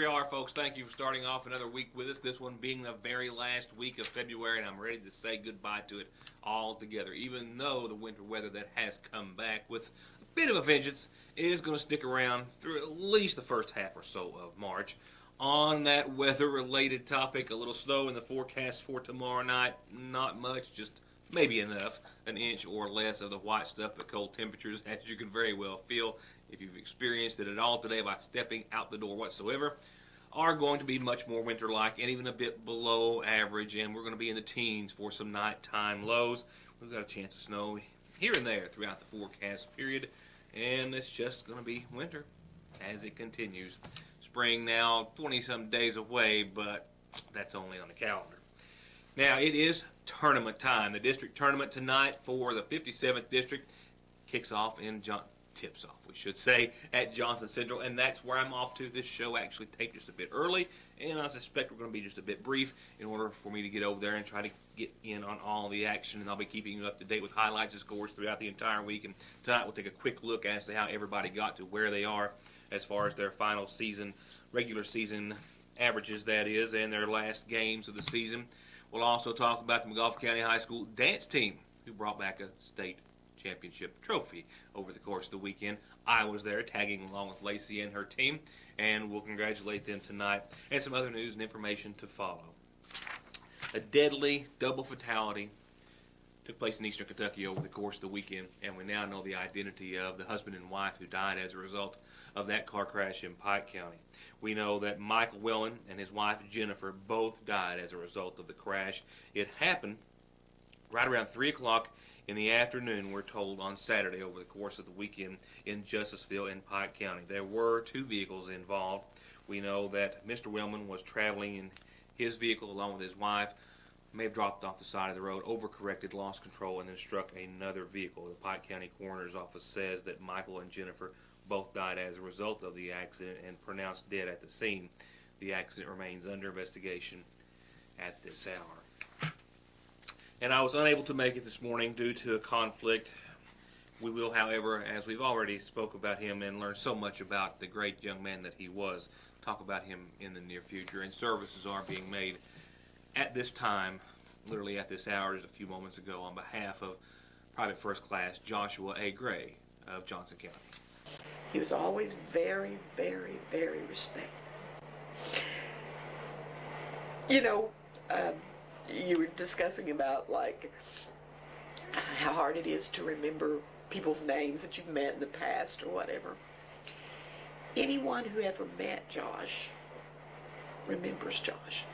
we are, folks. Thank you for starting off another week with us. This one being the very last week of February, and I'm ready to say goodbye to it altogether. Even though the winter weather that has come back with a bit of a vengeance is going to stick around through at least the first half or so of March. On that weather-related topic, a little snow in the forecast for tomorrow night. Not much, just maybe enough, an inch or less of the white stuff, but cold temperatures, as you can very well feel if you've experienced it at all today by stepping out the door whatsoever, are going to be much more winter-like and even a bit below average, and we're going to be in the teens for some nighttime lows. We've got a chance of snow here and there throughout the forecast period, and it's just going to be winter as it continues. Spring now 20-some days away, but that's only on the calendar. Now, it is tournament time. The district tournament tonight for the 57th district kicks off tips off, we should say, at Johnson Central, and that's where I'm off to. This show actually taped just a bit early, and I suspect we're going to be just a bit brief in order for me to get over there and try to get in on all the action, and I'll be keeping you up to date with highlights and scores throughout the entire week, and tonight we'll take a quick look as to how everybody got to where they are as far as their final season, regular season averages, that is, and their last games of the season. We'll also talk about the McGoffin County High School dance team who brought back a state championship trophy over the course of the weekend. I was there tagging along with Lacey and her team, and we'll congratulate them tonight, and some other news and information to follow. A deadly double fatality took place in eastern Kentucky over the course of the weekend, and we now know the identity of the husband and wife who died as a result of that car crash in Pike County. We know that Michael Wellen and his wife Jennifer both died as a result of the crash. It happened right around 3 o'clock in the afternoon, we're told, on Saturday over the course of the weekend in Justiceville in Pike County. There were 2 vehicles involved. We know that Mr. Wellman was traveling in his vehicle along with his wife, may have dropped off the side of the road, overcorrected, lost control, and then struck another vehicle. The Pike County Coroner's Office says that Michael and Jennifer both died as a result of the accident and pronounced dead at the scene. The accident remains under investigation at this hour. And I was unable to make it this morning due to a conflict. We will, however, as we've already spoke about him and learned so much about the great young man that he was, talk about him in the near future. And services are being made at this time, literally at this hour, just a few moments ago, on behalf of Private First Class Joshua A. Gray of Johnson County. He was always very, very, very respectful. You know, you were discussing about, like, how hard it is to remember people's names that you've met in the past or whatever. Anyone who ever met Josh remembers Josh.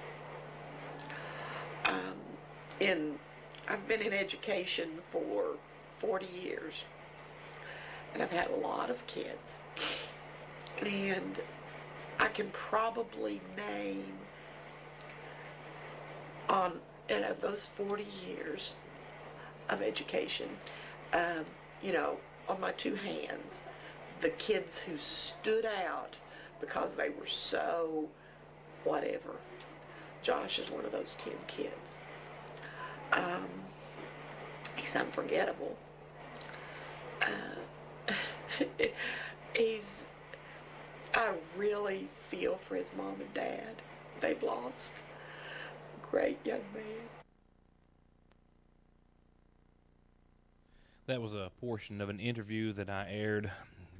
I've been in education for 40 years, and I've had a lot of kids, and I can probably name of those 40 years of education, you know, on my 2 hands, the kids who stood out because they were so whatever. Josh is one of those 10 kids. He's unforgettable. I really feel for his mom and dad. They've lost a great young man. That was a portion of an interview that I aired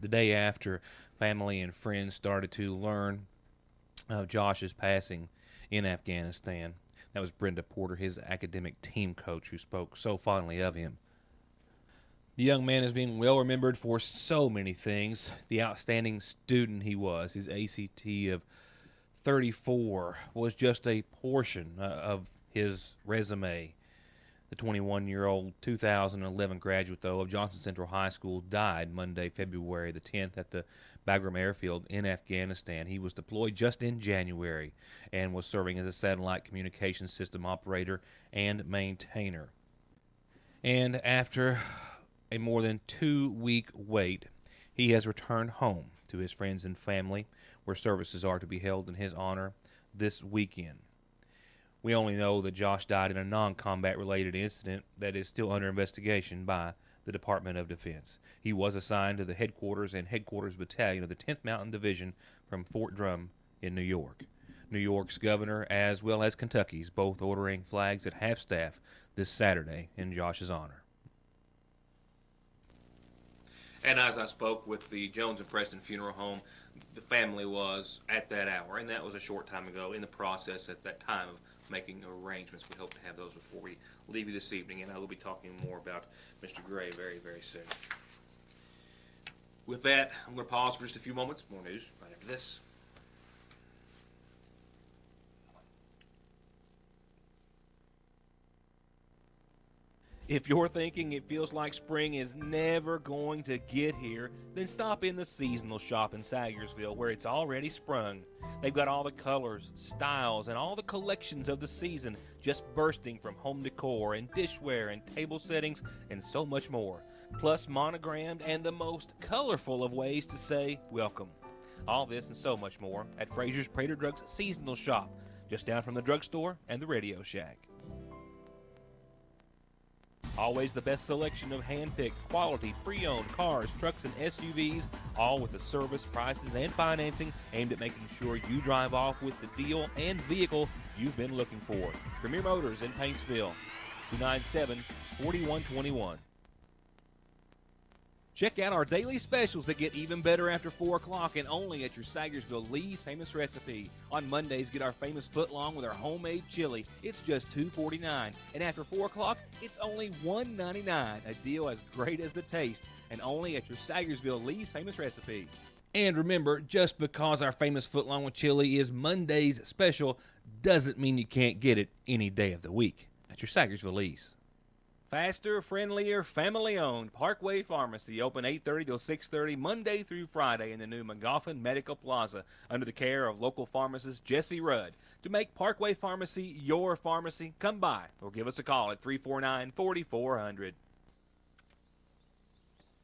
the day after family and friends started to learn of Josh's passing in Afghanistan. That was Brenda Porter, his academic team coach, who spoke so fondly of him. The young man is being well remembered for so many things. The outstanding student he was, his ACT of 34 was just a portion of his resume. The 21-year-old 2011 graduate, though, of Johnson Central High School died Monday, February the 10th at the Bagram Airfield in Afghanistan. He was deployed just in January and was serving as a satellite communications system operator and maintainer. And after a more than 2-week wait, he has returned home to his friends and family, where services are to be held in his honor this weekend. We only know that Josh died in a non-combat related incident that is still under investigation by the Department of Defense. He was assigned to the headquarters and headquarters battalion of the 10th Mountain Division from Fort Drum, in New York. New York's governor, as well as Kentucky's, both ordering flags at half-staff this Saturday in Josh's honor. And as I spoke with the Jones and Preston Funeral Home, the family was at that hour, and that was a short time ago, in the process at that time of making arrangements. We hope to have those before we leave you this evening, and I will be talking more about Mr. Gray very, very soon. With that, I'm going to pause for just a few moments. More news right after this. If you're thinking it feels like spring is never going to get here, then stop in the seasonal shop in Sagersville where it's already sprung. They've got all the colors, styles, and all the collections of the season just bursting from home decor and dishware and table settings and so much more. Plus monogrammed and the most colorful of ways to say welcome. All this and so much more at Fraser's Prater Drugs Seasonal Shop, just down from the drugstore and the Radio Shack. Always the best selection of hand-picked, quality, pre-owned cars, trucks, and SUVs, all with the service, prices, and financing aimed at making sure you drive off with the deal and vehicle you've been looking for. Premier Motors in Paintsville, 297-4121. Check out our daily specials that get even better after 4 o'clock and only at your Sagersville Lee's Famous Recipe. On Mondays, get our famous footlong with our homemade chili. It's just $2.49. And after 4 o'clock, it's only $1.99. A deal as great as the taste. And only at your Sagersville Lee's Famous Recipe. And remember, just because our famous footlong with chili is Monday's special doesn't mean you can't get it any day of the week at your Sagersville Lee's. Faster, friendlier, family-owned Parkway Pharmacy, open 8:30 till 6:30 Monday through Friday in the new McGoffin Medical Plaza under the care of local pharmacist Jesse Rudd. To make Parkway Pharmacy your pharmacy, come by or give us a call at 349-4400.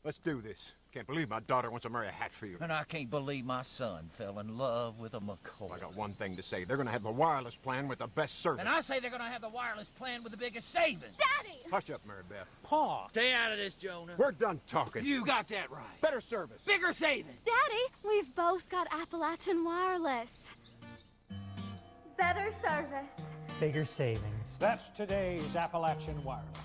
Let's do this. Can't believe my daughter wants to marry a Hatfield. And I can't believe my son fell in love with a McCoy. I got one thing to say. They're going to have the wireless plan with the best service. And I say they're going to have the wireless plan with the biggest savings. Daddy! Hush up, Mary Beth. Pa, stay out of this, Jonah. We're done talking. You got that right. Better service. Bigger savings. Daddy, we've both got Appalachian Wireless. Better service. Bigger savings. That's today's Appalachian Wireless.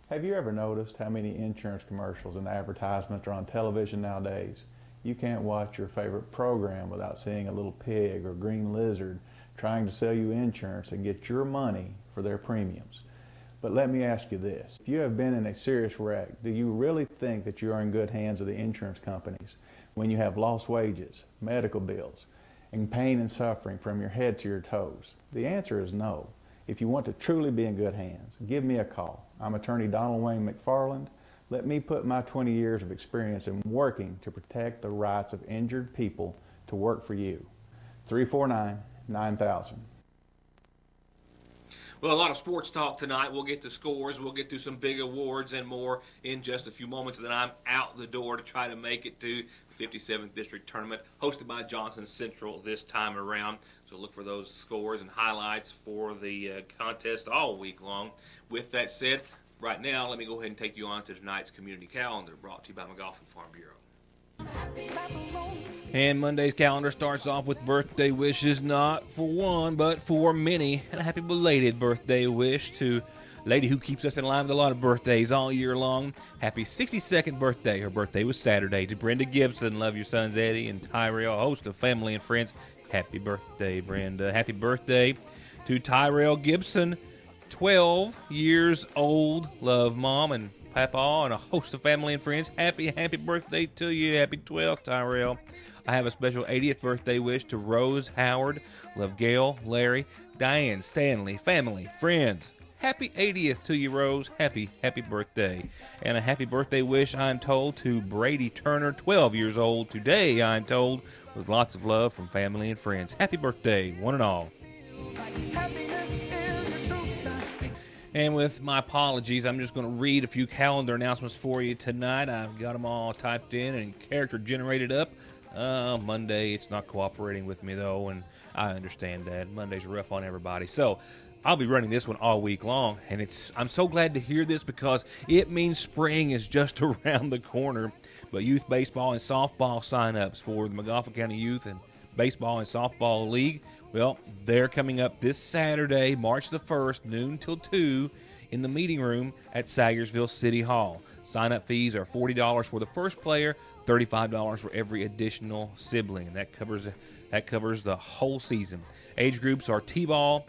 Have you ever noticed how many insurance commercials and advertisements are on television nowadays? You can't watch your favorite program without seeing a little pig or green lizard trying to sell you insurance and get your money for their premiums. But let me ask you this. If you have been in a serious wreck, do you really think that you are in good hands of the insurance companies when you have lost wages, medical bills, and pain and suffering from your head to your toes? The answer is no. If you want to truly be in good hands, give me a call. I'm attorney Donald Wayne McFarland. Let me put my 20 years of experience in working to protect the rights of injured people to work for you. 349-9000. Well, a lot of sports talk tonight. We'll get to scores. We'll get to some big awards and more in just a few moments. Then I'm out the door to try to make it to the 57th District Tournament, hosted by Johnson Central this time around. So look for those scores and highlights for the contest all week long. With that said, right now, let me go ahead and take you on to tonight's community calendar, brought to you by McGoffin Farm Bureau. And Monday's calendar starts off with birthday wishes, not for one, but for many. And a happy belated birthday wish to a lady who keeps us in line with a lot of birthdays all year long. Happy 62nd birthday. Her birthday was Saturday. To Brenda Gibson, love your sons Eddie and Tyrell, a host of family and friends. Happy birthday, Brenda. Happy birthday to Tyrell Gibson, 12 years old. Love Mom and Papa and a host of family and friends. Happy birthday to you. Happy 12th, Tyrell. I have a special 80th birthday wish to Rose Howard. Love Gail, Larry, Diane, Stanley, family, friends. Happy 80th to you, Rose. Happy birthday. And a happy birthday wish, I'm told, to Brady Turner, 12 years old today, I'm told, with lots of love from family and friends. Happy birthday, one and all. And with my apologies, I'm just going to read a few calendar announcements for you tonight. I've got them all typed in and character generated up. Monday, it's not cooperating with me, though, and I understand that. Monday's rough on everybody. So I'll be running this one all week long, and I'm so glad to hear this because it means spring is just around the corner. But youth baseball and softball sign-ups for the McGoffin County Youth and Baseball and Softball League, well, they're coming up this Saturday, March the 1st, noon till 2, in the meeting room at Sagersville City Hall. Sign-up fees are $40 for the first player, $35 for every additional sibling, and that covers the whole season. Age groups are T-ball.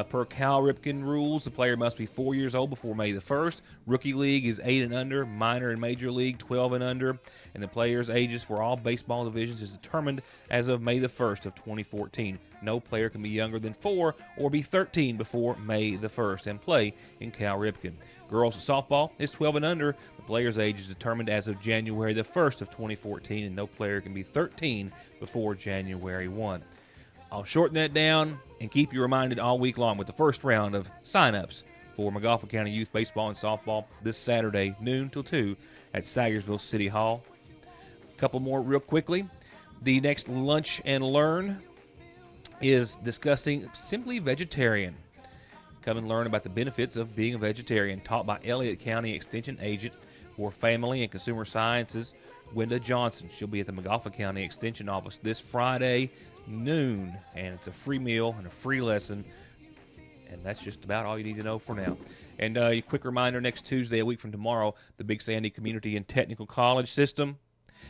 Per Cal Ripken rules, the player must be 4 years old before May the 1st. Rookie League is 8 and under. Minor and Major League, 12 and under. And the players' ages for all baseball divisions is determined as of May the 1st of 2014. No player can be younger than 4 or be 13 before May the 1st and play in Cal Ripken. Girls softball is 12 and under. The player's age is determined as of January the 1st of 2014, and no player can be 13 before January 1. I'll shorten that down and keep you reminded all week long with the first round of sign-ups for Montgomery County Youth Baseball and Softball this Saturday, noon till 2 at Sagersville City Hall. A couple more real quickly. The next Lunch and Learn is discussing Simply Vegetarian. Come and learn about the benefits of being a vegetarian, taught by Elliott County Extension Agent for Family and Consumer Sciences, Wenda Johnson. She'll be at the Montgomery County Extension Office this Friday, noon, and it's a free meal and a free lesson, and that's just about all you need to know for now. And a quick reminder, next Tuesday, a week from tomorrow, the Big Sandy Community and Technical College System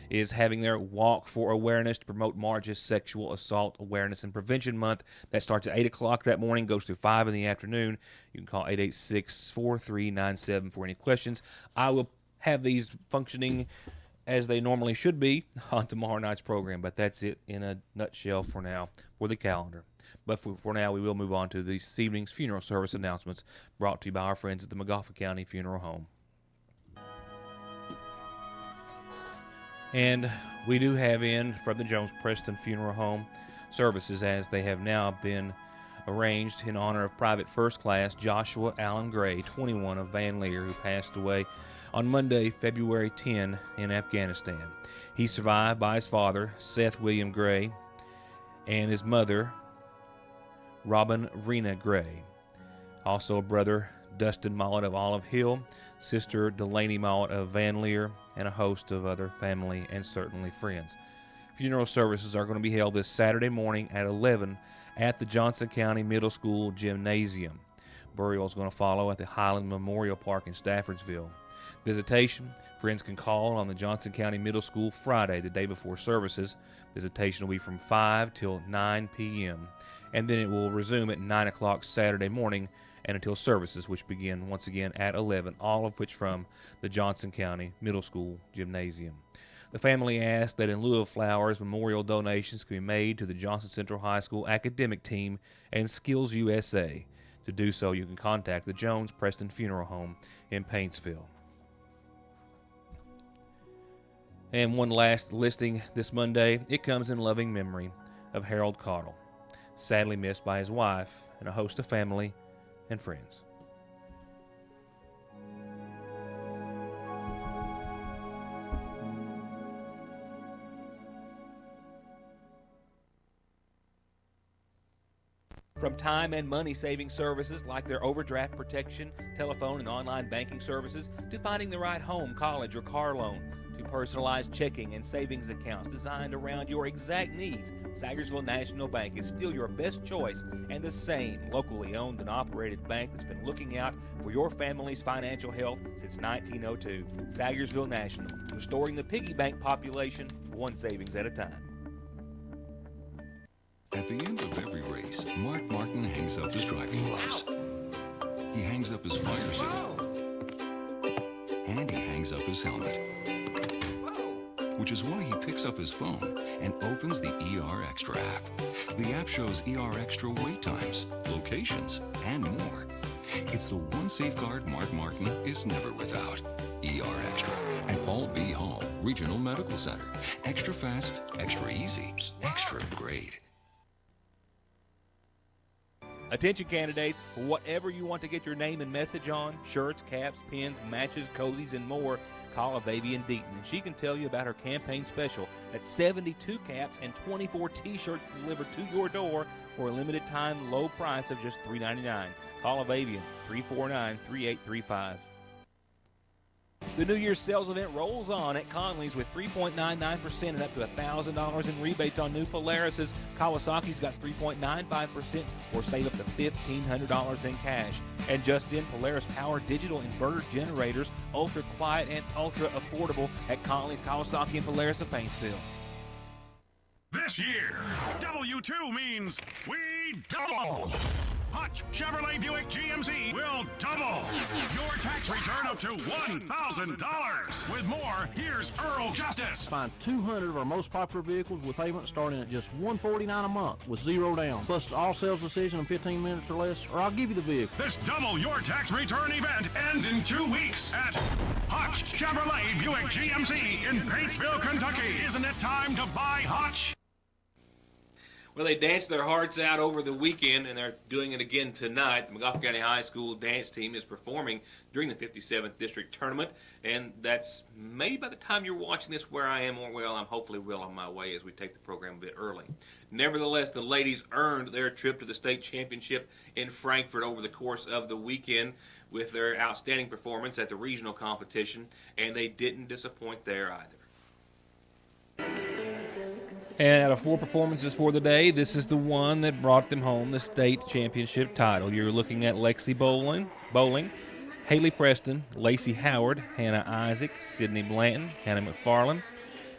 is having their Walk for Awareness to promote March's Sexual Assault Awareness and Prevention Month. That starts at 8 o'clock that morning, goes through 5 in the afternoon. You can call 886-4397 for any questions. I will have these functioning as they normally should be on tomorrow night's program, but that's it in a nutshell for now for the calendar. But for now, we will move on to this evening's funeral service announcements brought to you by our friends at the Montgomery County Funeral Home. And we do have in from the Jones Preston Funeral Home services, as they have now been arranged in honor of Private First Class Joshua Allen Gray, 21, of Van Leer, who passed away on Monday, February 10, in Afghanistan. He's survived by his father, Seth William Gray, and his mother, Robin Rena Gray. Also, brother Dustin Mollett of Olive Hill, sister Delaney Mollett of Van Leer, and a host of other family and certainly friends. Funeral services are going to be held this Saturday morning at 11 at the Johnson County Middle School Gymnasium. Burial is going to follow at the Highland Memorial Park in Staffordsville. Visitation, friends can call on the Johnson County Middle School Friday, the day before services. Visitation will be from 5 till 9 p.m. and then it will resume at 9 o'clock Saturday morning and until services, which begin once again at 11, all of which from the Johnson County Middle School Gymnasium. The family asked that in lieu of flowers, memorial donations can be made to the Johnson Central High School academic team and Skills USA. To do so, you can contact the Jones Preston Funeral Home in Paintsville. And one last listing this Monday. It comes in loving memory of Harold Cottle, sadly missed by his wife and a host of family and friends. From time and money saving services like their overdraft protection, telephone and online banking services, to finding the right home, college, or car loan, to personalized checking and savings accounts designed around your exact needs, Sagersville National Bank is still your best choice and the same locally owned and operated bank that's been looking out for your family's financial health since 1902. Sagersville National, restoring the piggy bank population one savings at a time. At the end of every race, Mark Martin hangs up his driving gloves. He hangs up his fire suit. And he hangs up his helmet. Which is why he picks up his phone and opens the ER Extra app. The app shows ER Extra wait times, locations, and more. It's the one safeguard Mark Martin is never without. ER Extra at Paul B. Hall Regional Medical Center. Extra fast, extra easy, extra great. Attention candidates, for whatever you want to get your name and message on, shirts, caps, pins, matches, cozies, and more, call Avavian Deaton, and she can tell you about her campaign special. That's 72 caps and 24 t-shirts delivered to your door for a limited time low price of just $3.99. Call Avavian, 349-3835. The New Year's sales event rolls on at Conley's with 3.99% and up to $1,000 in rebates on new Polaris's. Kawasaki's got 3.95% or save up to $1,500 in cash. And just in, Polaris Power digital inverter generators, ultra quiet and ultra affordable at Conley's, Kawasaki, and Polaris of Paintsville. This year, W2 means we double. Hutch Chevrolet Buick GMC will double your tax return up to $1,000. With more, here's Earl Justice. Find 200 of our most popular vehicles with payments starting at just $149 a month with zero down. Plus all sales decision in 15 minutes or less, or I'll give you the vehicle. This double your tax return event ends in 2 weeks at Hutch Chevrolet Buick GMC in Paintsville, Kentucky. Isn't it time to buy Hutch? Well, they danced their hearts out over the weekend, and they're doing it again tonight. The McGoffin County High School dance team is performing during the 57th District Tournament, and that's maybe by the time you're watching this where I am, or well, I'm hopefully well on my way as we take the program a bit early. Nevertheless, the ladies earned their trip to the state championship in Frankfort over the course of the weekend with their outstanding performance at the regional competition, and they didn't disappoint there either. And out of 4 performances for the day, this is the one that brought them home the state championship title. You're looking at Lexi Bowling, Haley Preston, Lacey Howard, Hannah Isaac, Sydney Blanton, Hannah McFarland,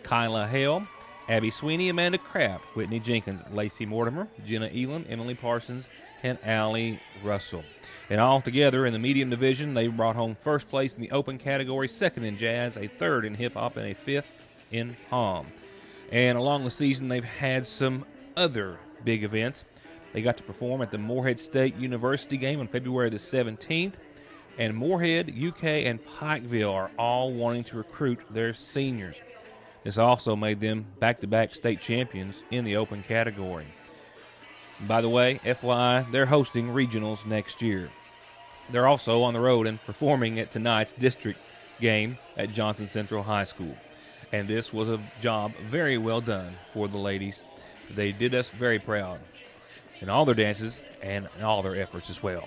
Kyla Hale, Abby Sweeney, Amanda Kraft, Whitney Jenkins, Lacey Mortimer, Jenna Elam, Emily Parsons, and Allie Russell. And all together in the medium division, they brought home first place in the open category, second in jazz, a third in hip-hop, and a fifth in pom. And along the season, they've had some other big events. They got to perform at the Morehead State University game on February the 17th. And Morehead, UK, and Pikeville are all wanting to recruit their seniors. This also made them back-to-back state champions in the open category. By the way, FYI, they're hosting regionals next year. They're also on the road and performing at tonight's district game at Johnson Central High School. And this was a job very well done for the ladies. They did us very proud in all their dances and in all their efforts as well.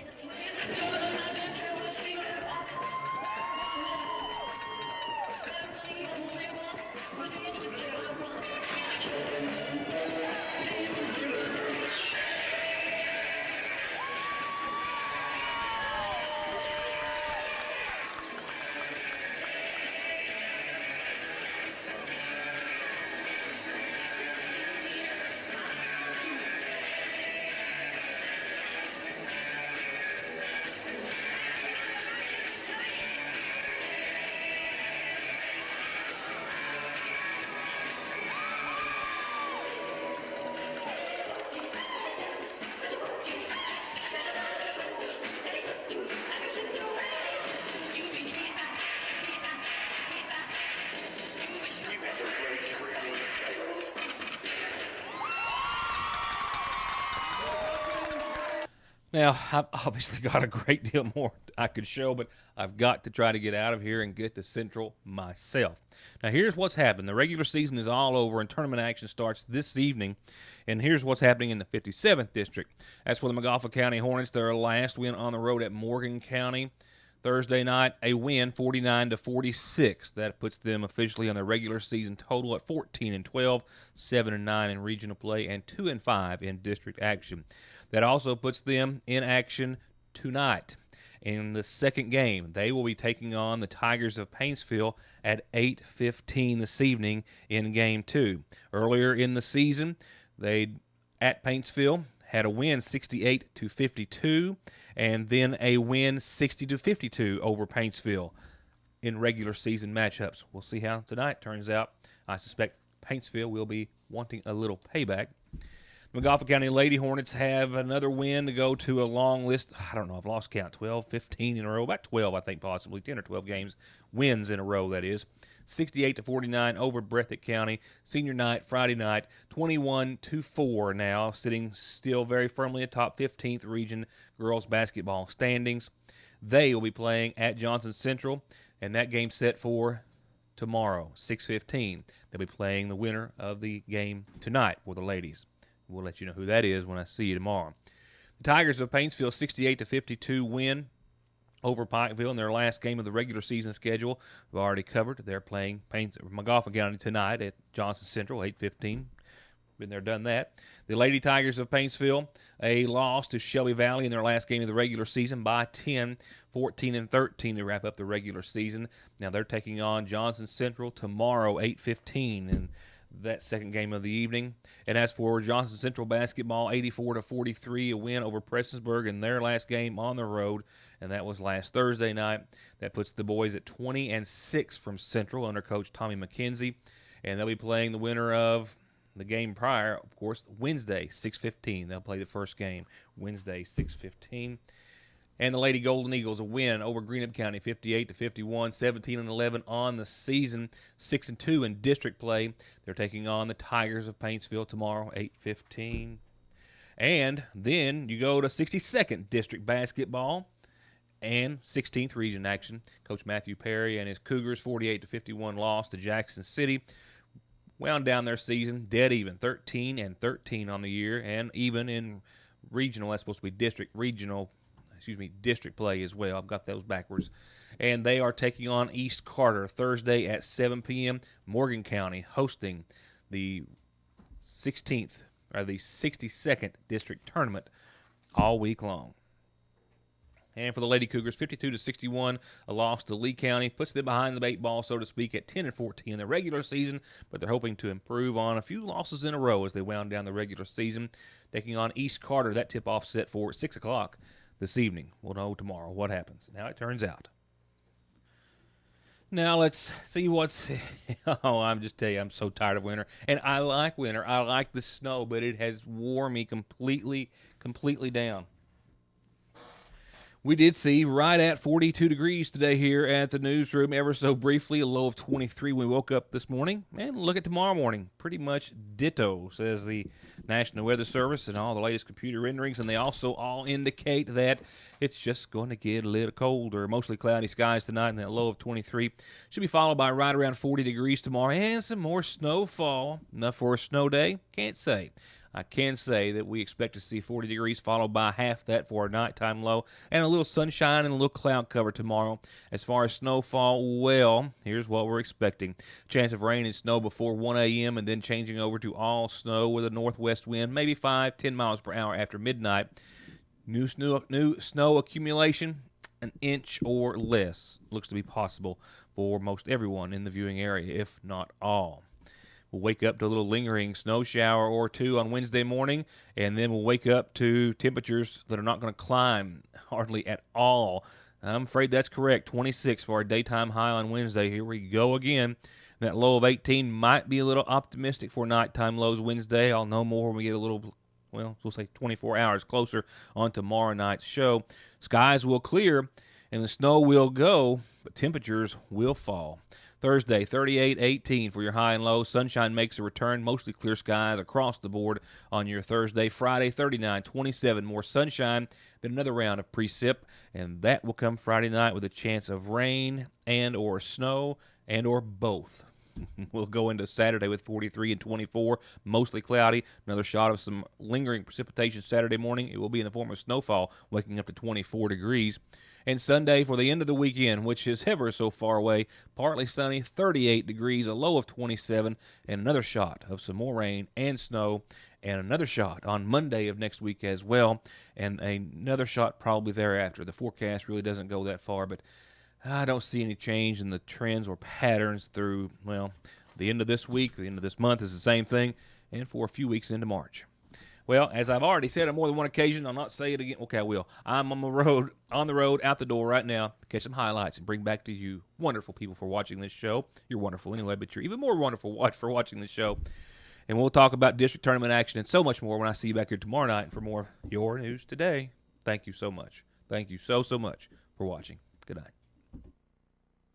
Now, I've obviously got a great deal more I could show, but I've got to try to get out of here and get to Central myself. Now, here's what's happened. The regular season is all over, and tournament action starts this evening. And here's what's happening in the 57th District. As for the McGoffin County Hornets, their last win on the road at Morgan County Thursday night, a win 49-46. That puts them officially on their regular season total at 14-12, 7-9 in regional play, and 2-5 in district action. That also puts them in action tonight. In the second game, they will be taking on the Tigers of Paintsville at 8:15 this evening in Game 2. Earlier in the season, they, at Paintsville, had a win 68-52, and then a win 60-52 over Paintsville in regular season matchups. We'll see how tonight turns out. I suspect Paintsville will be wanting a little payback. McGoffin County Lady Hornets have another win to go to a long list. I don't know, I've lost count, 12, 15 in a row, about 12 I think possibly, 10 or 12 wins in a row that is. 68-49 over Breathitt County. Senior night, Friday night, 21-4 now, sitting still very firmly atop 15th region girls basketball standings. They will be playing at Johnson Central, and that game's set for tomorrow, 6:15. They'll be playing the winner of the game tonight for the ladies. We'll let you know who that is when I see you tomorrow. The Tigers of Paintsville 68-52 win over Pikeville in their last game of the regular season schedule. We've already covered. They're playing Montgomery County tonight at Johnson Central, 8:15. Been there, done that. The Lady Tigers of Paintsville, a loss to Shelby Valley in their last game of the regular season by 10, 14-13 to wrap up the regular season. Now they're taking on Johnson Central tomorrow, 8:15, in that second game of the evening. And as for Johnson Central basketball, 84-43, a win over Prestonsburg in their last game on the road, and that was last Thursday night. That puts the boys at 20-6 from Central under Coach Tommy McKenzie, and they'll be playing the winner of the game prior, of course, Wednesday, 6:15. They'll play the first game Wednesday, 6:15. And the Lady Golden Eagles, a win over Greenup County, 58-51, 17-11 on the season, 6-2 in district play. They're taking on the Tigers of Paintsville tomorrow, 8:15. And then you go to 62nd District Basketball and 16th Region action. Coach Matthew Perry and his Cougars, 48-51 loss to Jackson City. Wound down their season, dead even, 13-13 on the year, and even in regional. That's supposed to be district play as well. I've got those backwards. And they are taking on East Carter Thursday at 7 p.m. Morgan County hosting the 62nd District Tournament all week long. And for the Lady Cougars, 52-61, a loss to Lee County, puts them behind the 8 ball, so to speak, at 10-14 in the regular season, but they're hoping to improve on a few losses in a row as they wound down the regular season, taking on East Carter. That tip-off set for 6 o'clock this evening. We'll know tomorrow what happens, and how it turns out. Now let's see what's... I'm just telling you, I'm so tired of winter. And I like winter. I like the snow, but it has wore me completely down. We did see right at 42 degrees today here at the newsroom, ever so briefly, a low of 23 when we woke up this morning. And look at tomorrow morning, pretty much ditto, says the National Weather Service and all the latest computer renderings. And they also all indicate that it's just going to get a little colder. Mostly cloudy skies tonight and that low of 23. Should be followed by right around 40 degrees tomorrow and some more snowfall. Enough for a snow day? Can't say. I can say that we expect to see 40 degrees followed by half that for our nighttime low and a little sunshine and a little cloud cover tomorrow. As far as snowfall, well, here's what we're expecting. Chance of rain and snow before 1 a.m. and then changing over to all snow with a northwest wind, maybe 5-10 miles per hour after midnight. New snow accumulation, an inch or less, looks to be possible for most everyone in the viewing area, if not all. We'll wake up to a little lingering snow shower or two on Wednesday morning, and then we'll wake up to temperatures that are not going to climb hardly at all. I'm afraid that's correct. 26 for our daytime high on Wednesday. Here we go again. That low of 18 might be a little optimistic for nighttime lows Wednesday. I'll know more when we get a little, well, we'll say 24 hours closer on tomorrow night's show. Skies will clear, and the snow will go, but temperatures will fall. Thursday, 38-18 for your high and low. Sunshine makes a return, mostly clear skies across the board on your Thursday. Friday, 39-27, more sunshine, then another round of precip, and that will come Friday night with a chance of rain and or snow and or both. We'll go into Saturday with 43 and 24, mostly cloudy. Another shot of some lingering precipitation Saturday morning. It will be in the form of snowfall, waking up to 24 degrees. And Sunday for the end of the weekend, which is ever so far away, partly sunny, 38 degrees, a low of 27, and another shot of some more rain and snow, and another shot on Monday of next week as well, and another shot probably thereafter. The forecast really doesn't go that far, but I don't see any change in the trends or patterns through, well, the end of this week. The end of this month is the same thing, and for a few weeks into March. Well, as I've already said on more than one occasion, I'll not say it again. Okay, I will. I'm on the road, out the door right now to catch some highlights and bring back to you wonderful people for watching this show. You're wonderful anyway, but you're even more wonderful for watching this show. And we'll talk about district tournament action and so much more when I see you back here tomorrow night for more of Your News Today. Thank you so much. Thank you so much for watching. Good night.